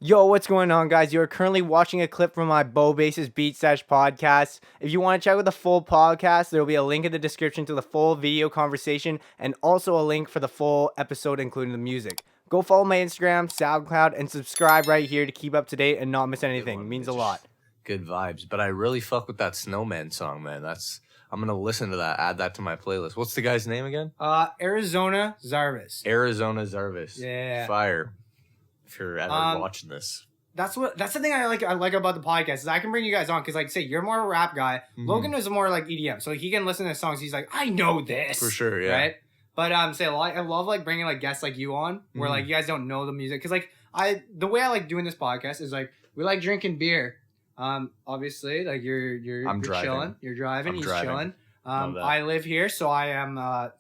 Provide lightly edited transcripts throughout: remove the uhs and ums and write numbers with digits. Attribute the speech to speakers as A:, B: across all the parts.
A: Yo, what's going on, guys? You are currently watching a clip from my Bow Bases Beat Stash podcast. If you want to check out the full podcast, there will be a link in the description to the full video conversation and also a link for the full episode, including the music. Go follow my Instagram, SoundCloud, and subscribe right here to keep up to date and not miss anything. It means a lot.
B: Good vibes. But I really fuck with that Snowman song, man. I'm going to listen to that, add that to my playlist. What's the guy's name again?
A: Arizona Zarvis.
B: Arizona Zarvis.
A: Yeah.
B: Fire. If you're ever watching this.
A: That's the thing I like about the podcast is I can bring you guys on because, like, say you're more a rap guy. Mm-hmm. Logan is more like EDM, so he can listen to songs. He's like, I know this
B: for sure, yeah.
A: Right? But I love like bringing like guests like you on where like you guys don't know the music because like the way I like doing this podcast is like we like drinking beer. Obviously, like you're chilling, you're driving, he's chilling. I live here, so I am.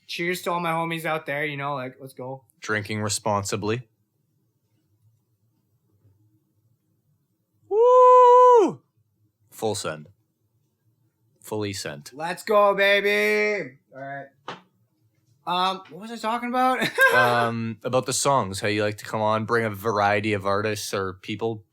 A: Cheers to all my homies out there. You know, like let's go
B: drinking responsibly. Woo! Full send. Fully sent.
A: Let's go, baby. All right. What was I talking about?
B: About the songs, how you like to come on, bring a variety of artists or people.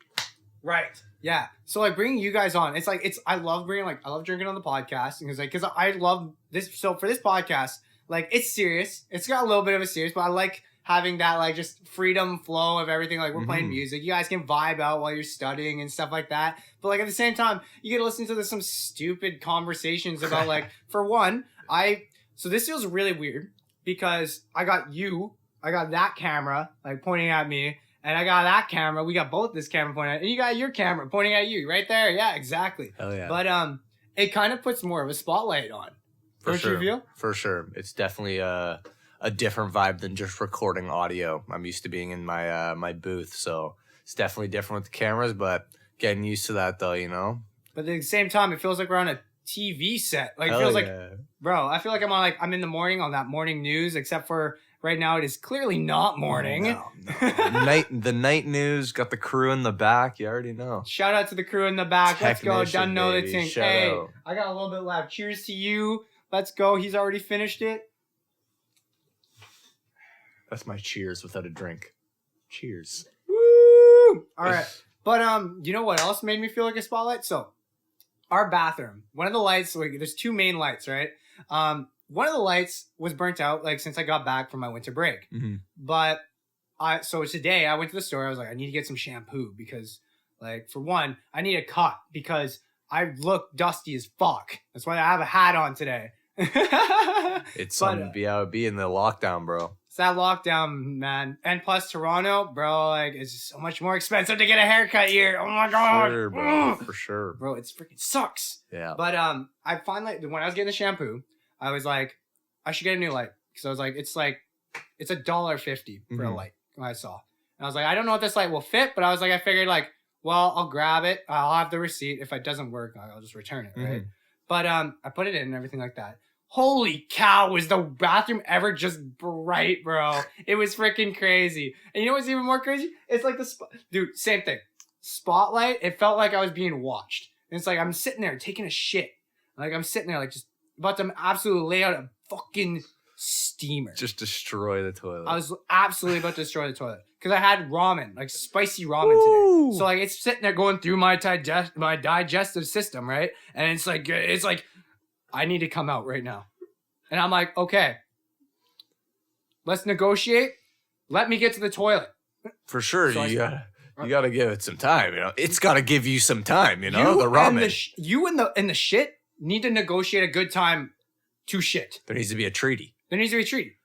A: Right. Yeah. So like bringing you guys on, I love drinking on the podcast because I love this. So for this podcast, like it's serious. It's got a little bit of a serious, but I like having that like just freedom flow of everything. Like we're playing music. You guys can vibe out while you're studying and stuff like that. But like at the same time, you get to listen to some stupid conversations about like, for one, so this feels really weird because I got that camera like pointing at me and I got that camera. We got both this camera pointing at, and you got your camera pointing at you right there. Yeah, exactly.
B: Hell yeah.
A: But it kind of puts more of a spotlight on.
B: For
A: Don't
B: sure.
A: you feel?
B: For sure. It's definitely a different vibe than just recording audio. I'm used to being in my my booth, so it's definitely different with the cameras, but getting used to that though, you know?
A: But at the same time, it feels like we're on a TV set. Like, it feels like, bro, I feel like I'm in the morning on that morning news, except for right now it is clearly not morning.
B: No. The night news, got the crew in the back, you already know.
A: Shout out to the crew in the back. Let's go, done know the thing.
B: Shout
A: hey,
B: out.
A: I got a little bit left. Cheers to you. Let's go. He's already finished it.
B: That's my cheers without a drink. Cheers.
A: Woo! All right. But you know what else made me feel like a spotlight? So, our bathroom, one of the lights, like there's two main lights, right? One of the lights was burnt out like since I got back from my winter break. Mm-hmm. But so today I went to the store. I was like, I need to get some shampoo because, like, for one, I need a cut because I look dusty as fuck. That's why I have a hat on today.
B: It's some BIB in the lockdown, bro.
A: It's that lockdown, man. And plus Toronto, bro, like it's so much more expensive to get a haircut here. Oh my god.
B: Sure, bro. For sure.
A: Bro, it's freaking sucks.
B: Yeah.
A: But I finally, when I was getting the shampoo, I was like, I should get a new light. Because I was like, it's $1.50 for a light. I saw. And I was like, I don't know if this light will fit, but I was like, I figured like, well, I'll grab it. I'll have the receipt. If it doesn't work, I'll just return it, right? But I put it in and everything like that. Holy cow, was the bathroom ever just bright, bro. It was freaking crazy. And you know what's even more crazy? It's like dude, same thing. Spotlight, it felt like I was being watched. And it's like I'm sitting there taking a shit. Like I'm sitting there like just about to absolutely lay out a fucking steamer.
B: Just destroy the toilet.
A: I was absolutely about to destroy the toilet. Because I had ramen, like spicy ramen today. So like it's sitting there going through my digestive system, right? And it's like I need to come out right now. And I'm like, okay, let's negotiate. Let me get to the toilet.
B: For sure. So you gotta give it some time, you know. It's gotta give you some time, you know, the ramen.
A: You and the shit need to negotiate a good time to shit.
B: There needs to be a treaty.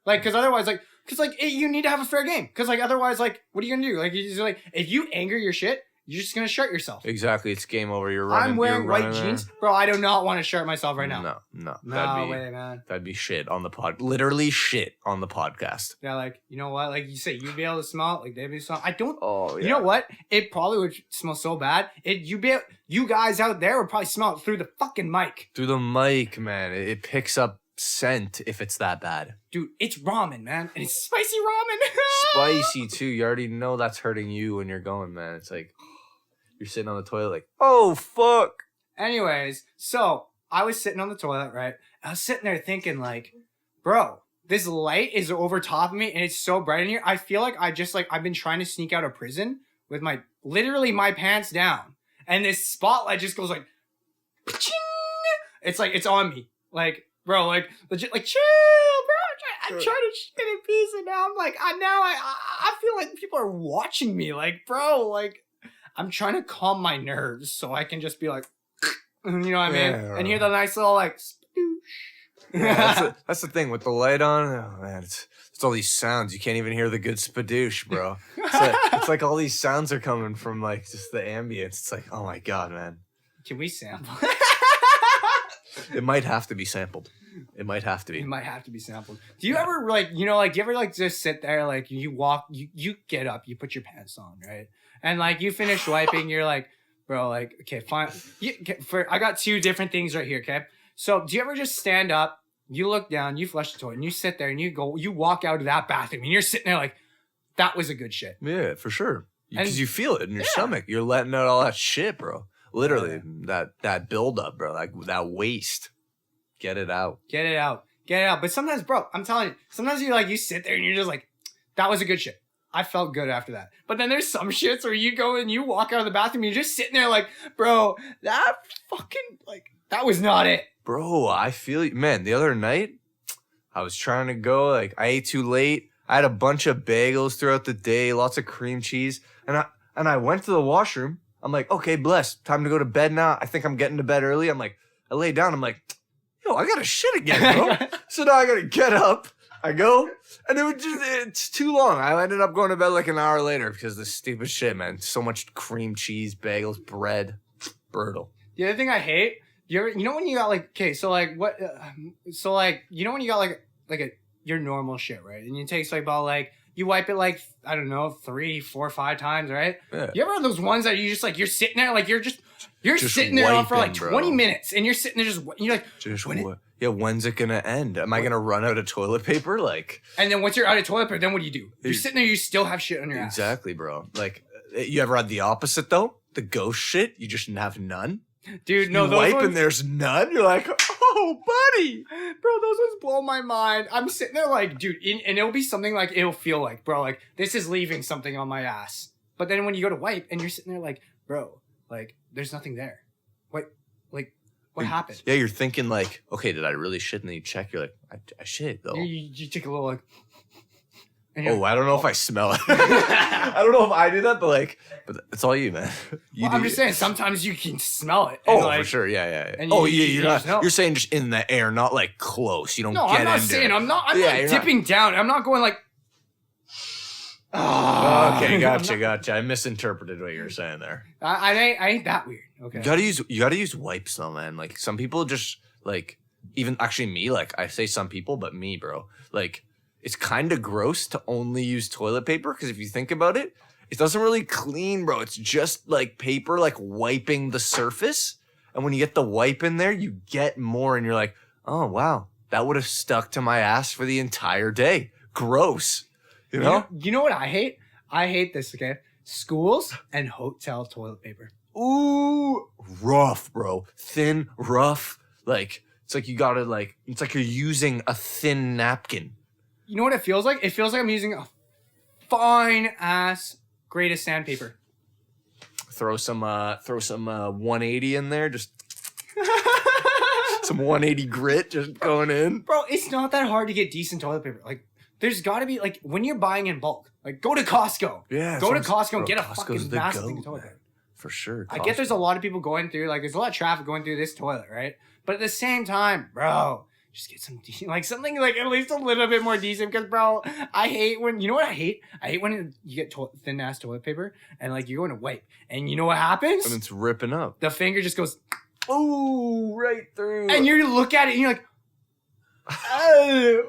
A: Like, cause otherwise, you need to have a fair game. Cause like, otherwise, like, what are you gonna do? Like, you're just like, if you anger your shit, you're just going to shart yourself.
B: Exactly. It's game over. You're running.
A: I'm wearing white jeans. Bro, I do not want to shart myself right now.
B: No.
A: No way, man.
B: That'd be shit on the pod. Literally shit on the podcast.
A: Yeah, like, you know what? Like you say, you'd be able to smell it. Like, they'd be smell. I don't.
B: Oh, yeah.
A: You know what? It probably would smell so bad. You guys out there would probably smell it through the fucking mic.
B: Through the mic, man. It picks up scent if it's that bad.
A: Dude, it's ramen, man. And it's spicy ramen.
B: Spicy, too. You already know that's hurting you when you're going, man. It's like... You're sitting on the toilet like, oh, fuck.
A: Anyways, so I was sitting on the toilet, right? I was sitting there thinking like, bro, this light is over top of me and it's so bright in here. I feel like I've been trying to sneak out of prison with literally my pants down, and this spotlight just goes like, ching! It's like it's on me, like bro, like legit, like chill, bro. I'm trying to shit in peace, and now I'm like, I feel like people are watching me, like bro, like I'm trying to calm my nerves so I can just be like, you know what I mean, and hear the nice little like.
B: Yeah, that's the thing with the light on. Oh man, it's all these sounds. You can't even hear the good spadoosh, bro. It's like all these sounds are coming from like just the ambience. It's like, oh my god, man.
A: Can we sample?
B: It might have to be sampled. It might have to be.
A: It might have to be sampled. Do you ever like, you know, like, do you ever like just sit there, like you walk, you get up, you put your pants on, right? And like you finish wiping, you're like, bro, like, okay, fine. I got two different things right here, okay? So do you ever just stand up, you look down, you flush the toilet, and you sit there and you walk out of that bathroom and you're sitting there like, that was a good shit.
B: Yeah, for sure. Because you feel it in your stomach. You're letting out all that shit, bro. Literally, that buildup, bro. Like that waste. Get it out.
A: Get it out. Get it out. But sometimes, bro, I'm telling you, sometimes you sit there and you're just like, that was a good shit. I felt good after that. But then there's some shits where you go and you walk out of the bathroom and you're just sitting there like, bro, that fucking, like, that was not it.
B: Bro, I feel you. Man, the other night, I was trying to go, like, I ate too late. I had a bunch of bagels throughout the day, lots of cream cheese. And I went to the washroom. I'm like, okay, bless. Time to go to bed now. I think I'm getting to bed early. I'm like, I lay down. I'm like, yo, I gotta shit again, bro. So now I gotta get up. I go, and it's too long. I ended up going to bed like an hour later because of this stupid shit, man. So much cream cheese, bagels, bread. Brutal.
A: The other thing I hate, you know when you got like, okay, so like what, so like, you know when you got like your normal shit, right? And it takes like about like, you wipe it like, I don't know, 3, 4, 5 times, right? Yeah. You ever have those ones that you just like, you're sitting there, like you're sitting there wiping, for like 20 minutes and you're sitting there you're like,
B: yeah, when's it gonna end? Am I gonna run out of toilet paper? Like,
A: and then once you're out of toilet paper, then what do? You're sitting there, you still have shit on your ass.
B: Exactly, bro. Like, you ever had the opposite though? The ghost shit, you just have none?
A: Dude, no,
B: those wipe ones, and there's none? You're like, oh, buddy.
A: Bro, those ones blow my mind. I'm sitting there like, dude, and it'll be something like, it'll feel like, bro, like, this is leaving something on my ass. But then when you go to wipe and you're sitting there like, bro, like, there's nothing there. What happened?
B: Yeah, you're thinking like, okay, did I really shit? And then you check, you're like, I shit though.
A: You take a little like,
B: oh, I don't know if I smell it. I don't know if I do that, but it's all you, man.
A: I'm just saying, sometimes you can smell it.
B: Oh, for sure, yeah. And you're saying just in the air, not like close. You don't. No, get
A: I'm not saying. I'm not dipping down. I'm not going like.
B: Oh, okay, gotcha. I misinterpreted what you were saying there.
A: I ain't that weird. Okay.
B: You gotta use wipes though, man. Like some people just like, even actually me, like I say some people, but me, bro. Like it's kind of gross to only use toilet paper because if you think about it, it doesn't really clean, bro. It's just like paper, like wiping the surface. And when you get the wipe in there, you get more, and you're like, oh wow, that would have stuck to my ass for the entire day. Gross. You know
A: what I hate? I hate this, okay? Schools and hotel toilet paper.
B: Ooh, rough, bro. Thin, rough. Like, it's like you gotta, like, it's like you're using a thin napkin.
A: You know what it feels like? It feels like I'm using a fine-ass greatest sandpaper.
B: Throw some 180 in there, just... some 180 grit just going in.
A: Bro, it's not that hard to get decent toilet paper. Like, there's got to be, like, when you're buying in bulk, like, go to Costco.
B: Yeah.
A: Go to Costco and get a fucking massive thing of toilet paper.
B: For sure.
A: Costco. I get there's a lot of people going through, like, there's a lot of traffic going through this toilet, right? But at the same time, bro, just get some, like, something, like, at least a little bit more decent. Because, bro, I hate when, you know what I hate? I hate when you get thin-ass toilet paper and, like, you're going to wipe. And you know what happens?
B: And it's ripping up.
A: The finger just goes,
B: ooh, right through.
A: And you look at it and you're like, oh.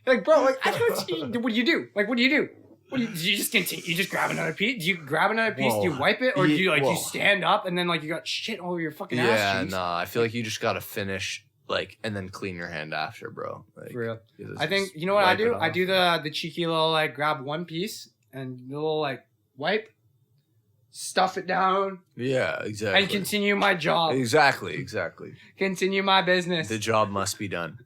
A: Like, bro, like, what do you do? Like, what do you do? Do you just continue? You just grab another piece? Do you grab another piece? Whoa. Do you wipe it? Or do you, like, you stand up and then, like, you got shit all over your fucking ass cheeks?
B: Yeah, nah, I feel like you just gotta finish, like, and then clean your hand after, bro. Like,
A: for real. I think, you know what I do? I do the cheeky little, like, grab one piece and the little, like, wipe, stuff it down.
B: Yeah, exactly.
A: And continue my job.
B: Exactly.
A: Continue my business.
B: The job must be done.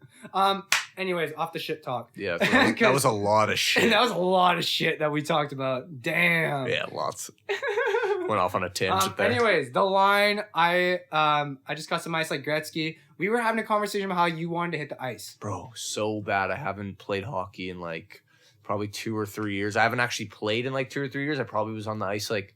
A: Anyways, off the shit talk.
B: Yeah, that was a lot of shit.
A: That was a lot of shit that we talked about. Damn.
B: Yeah, lots. Went off on a tangent there.
A: Anyways, the line, I just got some ice like Gretzky. We were having a conversation about how you wanted to hit the ice.
B: Bro, so bad. I haven't played hockey in like probably 2 or 3 years. I haven't actually played in like 2 or 3 years. I probably was on the ice like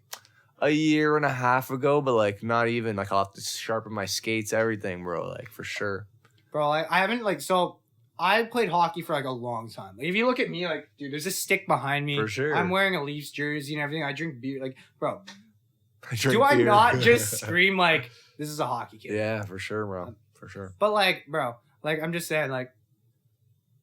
B: a year and a half ago, but like not even. Like I'll have to sharpen my skates, everything, bro. Like for sure.
A: Bro, I haven't like, so I played hockey for like a long time. Like if you look at me, like, dude, there's a stick behind me.
B: For sure.
A: I'm wearing a Leafs jersey and everything. I drink beer. Like, bro,
B: Do
A: I not just scream like, this is a hockey kid?
B: Yeah, for sure, bro. For sure.
A: But like, bro, like I'm just saying, like,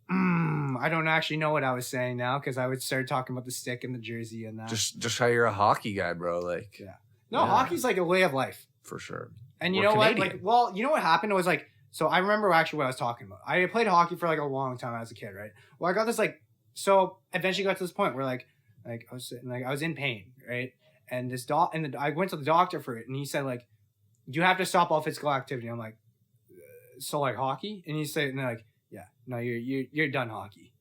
A: I don't actually know what I was saying now because I would start talking about the stick and the jersey and that.
B: Just how you're a hockey guy, bro. Like,
A: yeah. No, hockey's like a way of life.
B: For sure.
A: And you
B: We're
A: know
B: Canadian.
A: what? Like, well, you know what happened? It was like, so I remember actually what I was talking about. I played hockey for like a long time as a kid, right? Well, I got this like, so eventually got to this point where like I was sitting, like I was in pain, right? And this I went to the doctor for it, and he said like, you have to stop all physical activity. I'm like, so like hockey? And he said, and they're like, yeah, no, you're done hockey,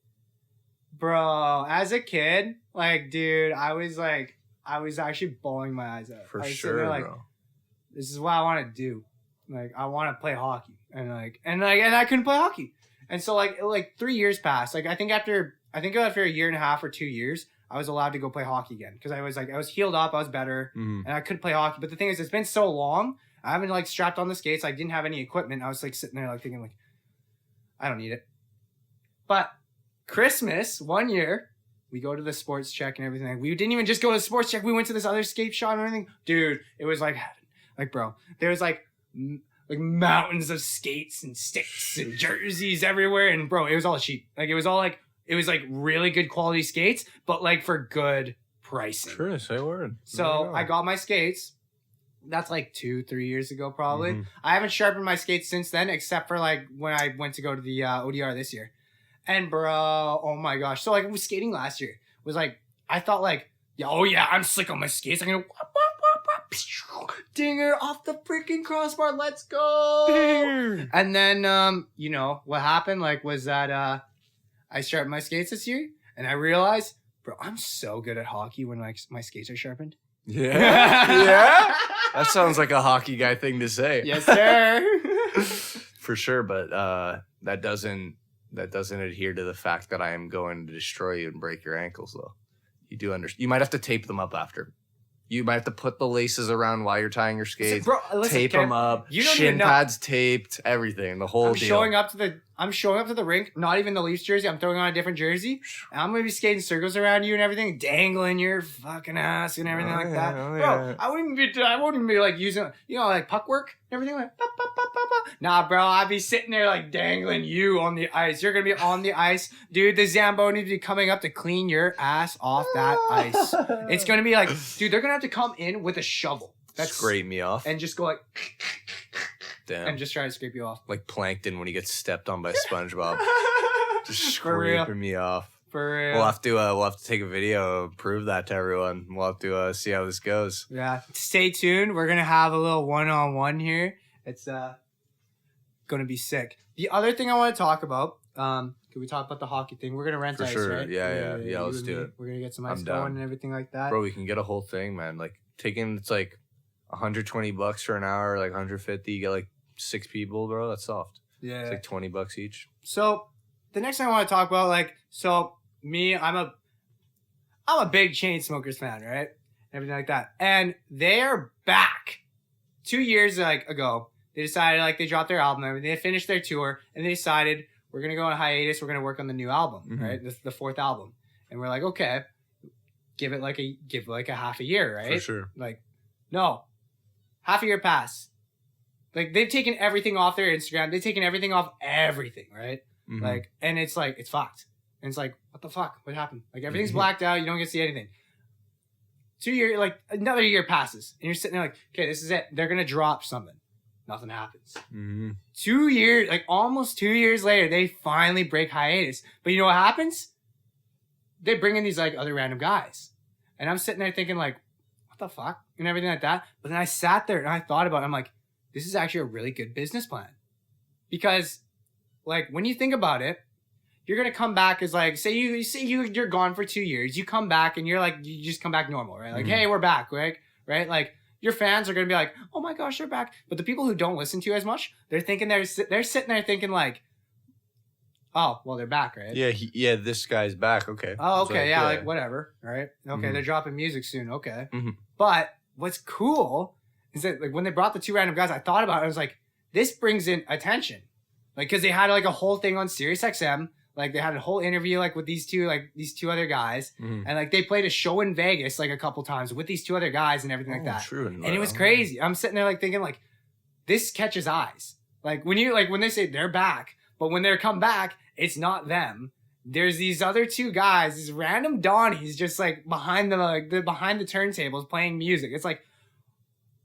A: bro. As a kid, like, dude, I was actually bawling my eyes out.
B: For
A: I was
B: sure,
A: sitting there, like,
B: bro.
A: this is what I want to do. Like, I want to play hockey, and I couldn't play hockey, and so like 3 years passed. Like I think after a year and a half or 2 years, I was allowed to go play hockey again because I was healed up, I was better, and I could play hockey. But the thing is, it's been so long. I haven't like strapped on the skates. I didn't have any equipment. I was like sitting there like thinking like, I don't need it. But Christmas one year, we go to the sports check and everything. We didn't even just go to the sports check. We went to this other skate shop and everything. Dude, it was like heaven. Like, bro, there was like mountains of skates and sticks and jerseys everywhere. And bro, it was all cheap. Like it was like really good quality skates, but like for good pricing.
B: Sure, say a word.
A: So I got my skates. That's like 2-3 years ago, probably. I haven't sharpened my skates since then, except for like when I went to go to the ODR this year. And bro, oh my gosh. So like I was skating last year. Was like, I thought like, yeah, oh yeah, I'm slick on my skates. I'm gonna dinger off the freaking crossbar. Let's go. Dinger. And then, you know, what happened like was that I sharpened my skates this year and I realized, bro, I'm so good at hockey when like my skates are sharpened.
B: Yeah. Yeah. That sounds like a hockey guy thing to say.
A: Yes, sir.
B: For sure, but that doesn't adhere to the fact that I am going to destroy you and break your ankles, though. You do understand. You might have to tape them up after. You might have to put the laces around while you're tying your skates.
A: So, bro, listen,
B: tape them up.
A: You don't
B: shin
A: even know.
B: pads taped. Everything. The whole deal.
A: I'm showing up to the rink. Not even the Leafs jersey. I'm throwing on a different jersey. And I'm gonna be skating circles around you and everything, dangling your fucking ass and everything like that. Bro, I wouldn't be like using, you know, like puck work and everything like. Bah, bah, bah, bah, bah. Nah, bro, I'd be sitting there like dangling you on the ice. You're gonna be on the ice, dude. The Zambo needs to be coming up to clean your ass off that ice. It's gonna be like, dude, they're gonna have to come in with a shovel.
B: Scrape me off.
A: And just go like.
B: Damn.
A: And just try to scrape you off.
B: Like Plankton when he gets stepped on by SpongeBob. Just
A: For real.
B: scraping me off.
A: For real.
B: We'll have to take a video and prove that to everyone. We'll have to see how this goes.
A: Yeah. Stay tuned. We're gonna have a little one-on-one here. It's gonna be sick. The other thing I want to talk about, can we talk about the hockey thing? We're gonna rent
B: For
A: ice,
B: sure.
A: right?
B: Yeah, let's do it.
A: We're gonna get some ice
B: I'm
A: going
B: down.
A: and everything like that.
B: Bro, we can get a whole thing, man. Like it's like $120 for an hour, like 150. You get like 6 people, bro. That's soft.
A: Yeah.
B: It's like $20 each.
A: So the next thing I want to talk about, like, so me, I'm a big Chainsmokers fan, right? Everything like that. And they're back. 2 years ago, they decided they dropped their album, and they finished their tour, and they decided we're gonna go on hiatus. We're gonna work on the new album, right? This is the 4th album, and we're like, okay, give it like a half a year, right?
B: For sure.
A: Like, no, half a year pass. Like they've taken everything off their Instagram. They've taken everything off everything, right? Like, and it's like it's fucked. And it's like, what the fuck? What happened? Like everything's blacked out. You don't get to see anything. 2 years, like another year passes, and you're sitting there like, okay, this is it. They're gonna drop something. Nothing happens. 2 years, like almost 2 years later, they finally break hiatus. But you know what happens? They bring in these like other random guys, and I'm sitting there thinking like, what the fuck, and everything like that. But then I sat there and I thought about it. I'm like, this is actually a really good business plan, because like when you think about it, you're gonna come back as like, say you're gone for 2 years, you come back and you're like, you just come back normal, right? Like, hey, we're back, right? Like your fans are gonna be like, oh my gosh, they're back. But the people who don't listen to you as much, they're thinking they're sitting there thinking like, oh, well, they're back, right?
B: Yeah, this guy's back. Okay.
A: Oh, okay, like whatever, right? Okay, they're dropping music soon. Okay, but what's cool is that like when they brought the 2 random guys, I thought about it. I was like, this brings in attention, like because they had like a whole thing on Sirius XM. Like they had a whole interview like with these two other guys, and like they played a show in Vegas like a couple times with these 2 other guys and everything like that.
B: True.
A: And it was crazy. I'm sitting there like thinking like, this catches eyes. Like when they say they're back, but when they come back, it's not them. There's these other 2 guys, these random Donnies, just like behind the turntables playing music. It's like,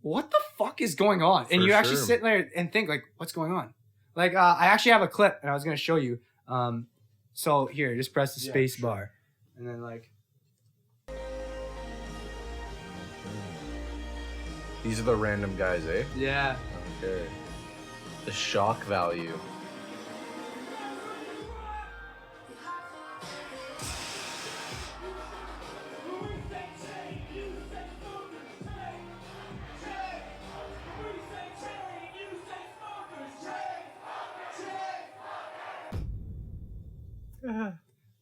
A: what the fuck is going on? And you actually sit there and think like, what's going on? Like I actually have a clip, and I was gonna show you. So here, just press the space bar, and then like.
B: These are the random guys, eh?
A: Yeah.
B: Okay. The shock value.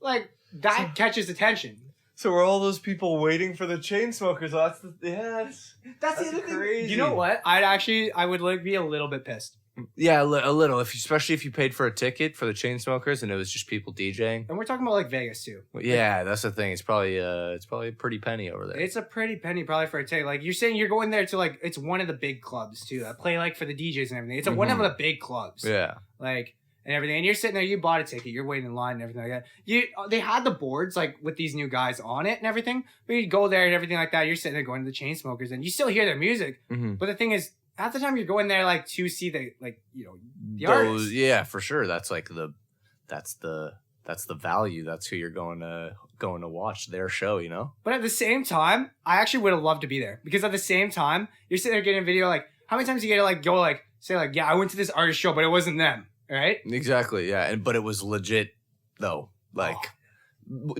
A: Like that catches attention.
B: So are all those people waiting for the chain smokers? That's the
A: That's the other
B: crazy.
A: thing. You know what? I would like be a little bit pissed.
B: Yeah, a little. Especially if you paid for a ticket for the chain smokers and it was just people DJing.
A: And we're talking about like Vegas too.
B: Yeah, that's the thing. It's probably a pretty penny over there.
A: It's a pretty penny probably for a ticket. Like you're saying, you're going there to like it's one of the big clubs too. I play like for the DJs and everything. It's one of the big clubs.
B: Yeah.
A: Like. And everything, and you're sitting there, you bought a ticket, you're waiting in line and everything like that. They had the boards like with these new guys on it and everything, but you go there and everything like that. You're sitting there going to the chain smokers, and you still hear their music. But the thing is, half the time you're going there like to see the the artists.
B: Yeah, for sure. That's like that's the value. That's who you're going to watch their show. You know.
A: But at the same time, I actually would have loved to be there because at the same time, you're sitting there getting a video like how many times you get to like go like say like I went to this artist show, but it wasn't them. Right?
B: Exactly, yeah. But it was legit, though. Like,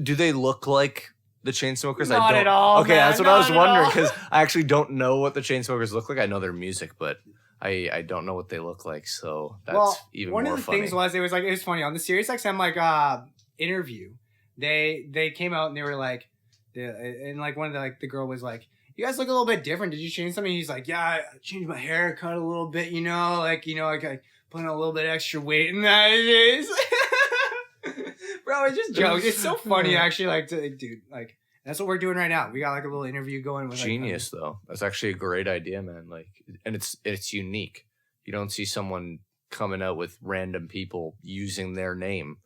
B: do they look like the Chainsmokers?
A: Not
B: I don't.
A: At all.
B: Okay,
A: man,
B: that's what I was wondering because I actually don't know what the Chainsmokers look like. I know their music, but I don't know what they look like. So that's even more funny.
A: One of the things was it was funny on the Sirius XM like interview. They came out and they were like, and like one of the girl was like, you guys look a little bit different. Did you change something? He's like, yeah, I changed my haircut a little bit, like I putting a little bit extra weight in that it is. Bro, it's just jokes. It's so funny actually, like dude, like that's what we're doing right now. We got like a little interview going with
B: genius though. That's actually a great idea, man. Like, and it's unique. You don't see someone coming out with random people using their name,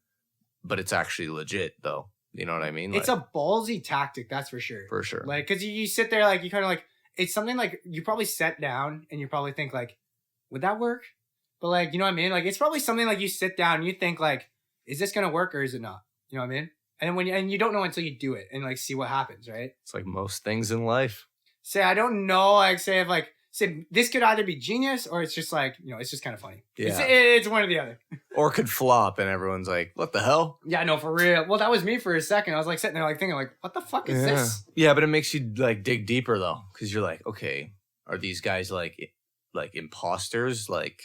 B: but it's actually legit though. You know what I mean?
A: It's a ballsy tactic, that's for sure.
B: For sure.
A: Like, cause you sit there like you kind of like it's something like you probably sit down and you probably think like, would that work? But like, you know what I mean? Like, it's probably something like you sit down and you think like, is this gonna work or is it not? You know what I mean? And when you don't know until you do it and like see what happens, right?
B: It's like most things in life.
A: Say I don't know. Like say this could either be genius or it's just like it's just kind of funny.
B: Yeah,
A: it's one or the other.
B: Or could flop and everyone's like, what the hell?
A: Yeah, no, for real. Well, that was me for a second. I was like sitting there like thinking like, what the fuck is this?
B: Yeah, but it makes you like dig deeper though, because you're like, okay, are these guys like imposters? Like,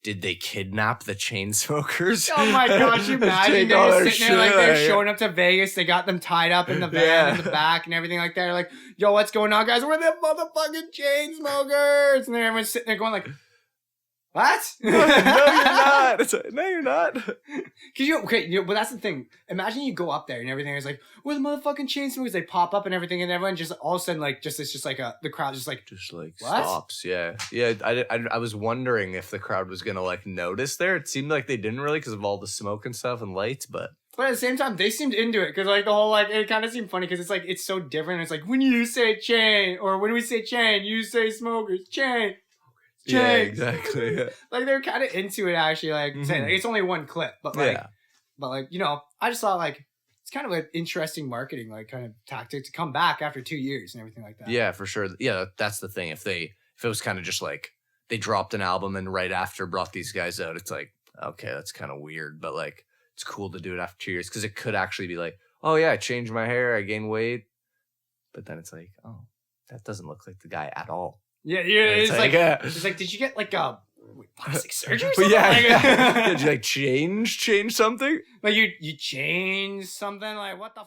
B: did they kidnap the Chainsmokers?
A: Oh my gosh, you imagine they're just sitting there like they're showing up to Vegas. They got them tied up in the van in the back and everything like that. They're like, yo, what's going on, guys? We're the motherfucking Chainsmokers. And then everyone's sitting there going like, what?
B: No, you're not. No, you're not.
A: But that's the thing. Imagine you go up there and everything is like, we're the motherfucking Chainsmokers. They pop up and everything, and everyone just all of a sudden like it's just like the crowd just like what?
B: Stops. Yeah. I was wondering if the crowd was gonna like notice there. It seemed like they didn't really because of all the smoke and stuff and lights, but
A: at the same time they seemed into it because like the whole like it kind of seemed funny because it's like it's so different. It's like when you say chain or when we say chain, you say smokers chain.
B: Yeah, exactly. Yeah.
A: Like they're kind of into it actually. Like saying like, it's only one clip, but like, I just thought like it's kind of an interesting marketing like kind of tactic to come back after 2 years and everything like that.
B: Yeah, for sure. Yeah, that's the thing. If it was kind of just like they dropped an album and right after brought these guys out, it's like okay, that's kind of weird. But like it's cool to do it after 2 years because it could actually be like, oh yeah, I changed my hair, I gained weight, but then it's like, oh, that doesn't look like the guy at all.
A: Yeah,
B: And
A: it's like, did you get like a plastic surgery or
B: But
A: something?
B: yeah,
A: Like,
B: yeah. Did you like change something?
A: like you changed something? Like what the